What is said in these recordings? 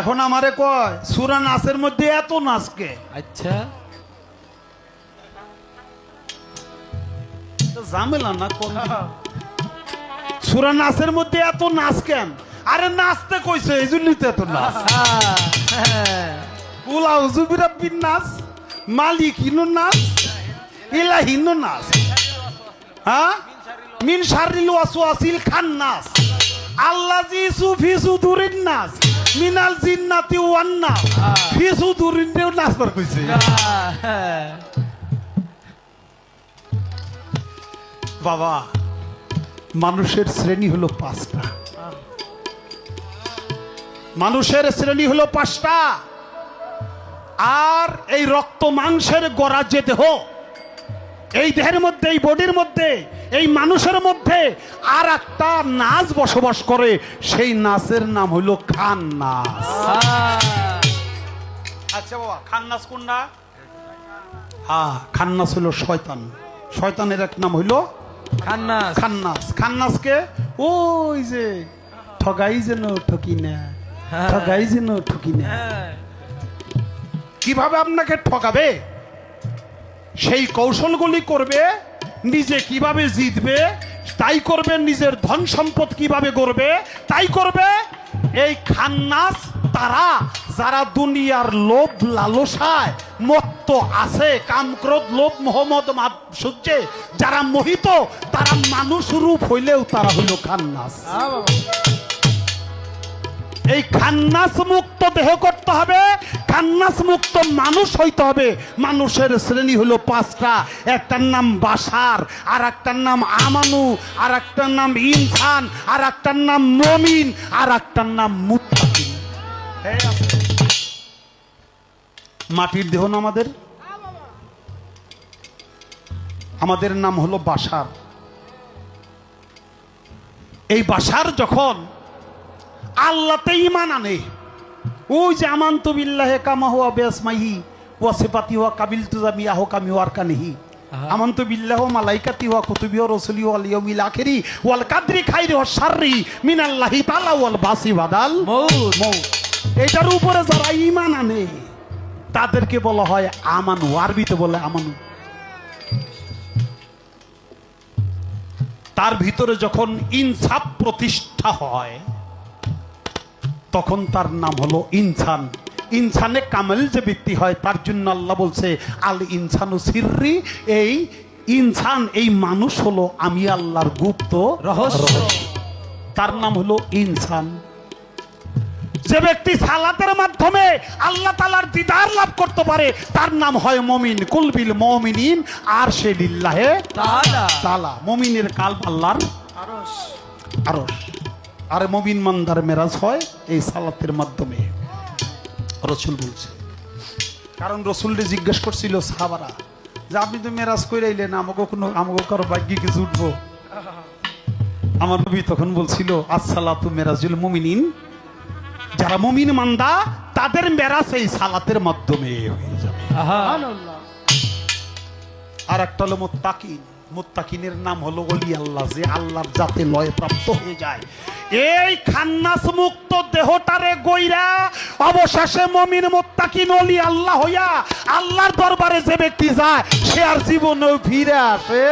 এখন আমারে কয় সূরা নাসের মধ্যে এত নাচকে। আচ্ছা ঝামেলা না কোন সূরা নাসের মধ্যে এত নাচ কেন? আরে নাচতে কইছে এই জন্যই তো এত নাচ। কুল আউযু বিরাব্বিন নাস, মালিক হিনো নাচ, ইলাহিনো নাচ, হ্যাঁ মিন শাররিল ওয়াসওয়াসিল খান্নাস আল্লাযী ফি সুদুরিন নাস মিনাল জিন্নাতি ওয়ান নাস। ফি সুদুরিন নাস বার কইছে। বাবা মানুষের শ্রেণী হলো পাঁচটা, মানুষের শ্রেণী হলো পাঁচটা। আর এই রক্ত মাংসের গড়া যে দেহ, এই দেহের মধ্যে, এই বডির মধ্যে, এই মানুষের মধ্যে আর একটা নাচ বসবাস করে, সেই নাচের নাম হলো খান্নাস। আচ্ছা বাবা খান্নাস কোনটা? হ্যাঁ খান্নাস হলো শয়তান। শয়তানের এক নাম হইলো খান্নাস। খান্নাস। খান্নাসকে ওই যে ঠগাই যেন ঠকি না, ঠগাই যেন ঠকি না। কিভাবে আপনাকে ঠকাবে সেই কৌশলগুলি করবে, নিজে কিভাবে জিতবে তাই করবে, নিজের ধন সম্পদ কিভাবে গড়বে তাই করবে। এই খান্নাস তারা যারা দুনিয়ার লোভ লালসায় মত্ত আছে, কামক্রোধ লোভ মোহাম্মদ সূর্যে যারা মোহিত, তারা মানুষ রূপ হইলেও তারা হইল খান্নাস। এই খান্নাস মুক্ত দেহ করতে হবে, খান্নাস মুক্ত মানুষ হইতে হবে। মানুষের শ্রেণী হলো পাঁচটা। একটার নাম বাশার, আর একটার নাম আমানু, আর একটার নাম ইনসান, আর একটার নাম মুমিন, আর একটার নাম মুত্তাকিন। মাটির দেহ না আমাদের, আমাদের নাম হলো বাশার। এই বাশার যখন আল্লাহতে ঈমান আনে, ওই যে আমানতু বিল্লাহি কামা হুয়া বিআসমাইহি ওয়া সিফাতিহি ওয়া কাবিলতু জামিআহু কামি ওয়া আরকানিহি, আমানতু বিল্লাহি ওয়া মালাইকাতিহি ওয়া কুতুবিহি ওয়া রাসূলিহি ওয়াল ইয়াউমিল আখিরি ওয়াল কাদরি খাইরি ওয়া শাররি মিনাল্লাহি তাআলা ওয়াল বাসি ওয়াদাল মউত। এটার উপরে যারা ঈমান আনে তাদেরকে বলা হয় আমানু, আরবিতে বলে আমানু। তার ভিতরে যখন ইনসাফ প্রতিষ্ঠা হয় তখন তার নাম হলো ইনসান। ইনসানে কামেল যে ব্যক্তি হয় তার জন্য আল্লাহ বলছে আল ইনসানু সিররি। এই ইনসান, এই মানুষ হলো আমি আল্লাহর গুপ্ত রহস্য, তার নাম হলো ইনসান। যে ব্যক্তি সালাতের মাধ্যমে আল্লাহ তাআলার দিদার লাভ করতে পারে তার নাম হয় মুমিন। কুলবিল মুমিনিন আরশে লিল্লাহে তাআলা। মুমিনের কালব আল্লাহর আরশ। আর মুমিন মানদার মেরাজ হয় এই সালাতের মাধ্যমে, রাসূল বলছে। কারণ রাসূলকে জিজ্ঞেস করছিল সাহাবারা যে আপনি তো মেরাজ কইরা আইলেন, আমাকে কারো ভাগ্যে কি জুটবো? আমার নবী তখন বলছিল আসসালাতু মেরাজুল মুমিনিন, যারা মুমিন মান্দা তাদের মেরাজ এই সালাতের মাধ্যমে হয়ে যাবে। আর একটা হলো মুত্তাকিন। মুত্তাকিনের নাম হলো ওলি আল্লাহ, যে আল্লাহর জাতে লয় প্রাপ্ত হয়ে যায়। এই খান্নাস মুক্ত দেহটারে গইরা অবশেষে মুমিন মুত্তাকিন ওলি আল্লাহ হইয়া আল্লাহর দরবারে যে ব্যক্তি যায় সে আর জীবনেও ফিরে আসে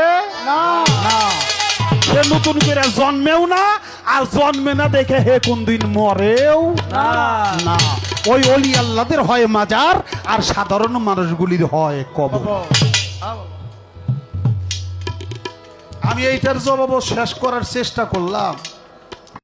না। সে নতুন করে জন্মেও না, আর জন্মে না দেখে হে কোন দিন মরেও না। ওই ওলি আল্লাহদের হয় মাজার, আর সাধারণ মানুষগুলির হয় কবর। আমি এইটার জবাব শেষ করার চেষ্টা করলাম।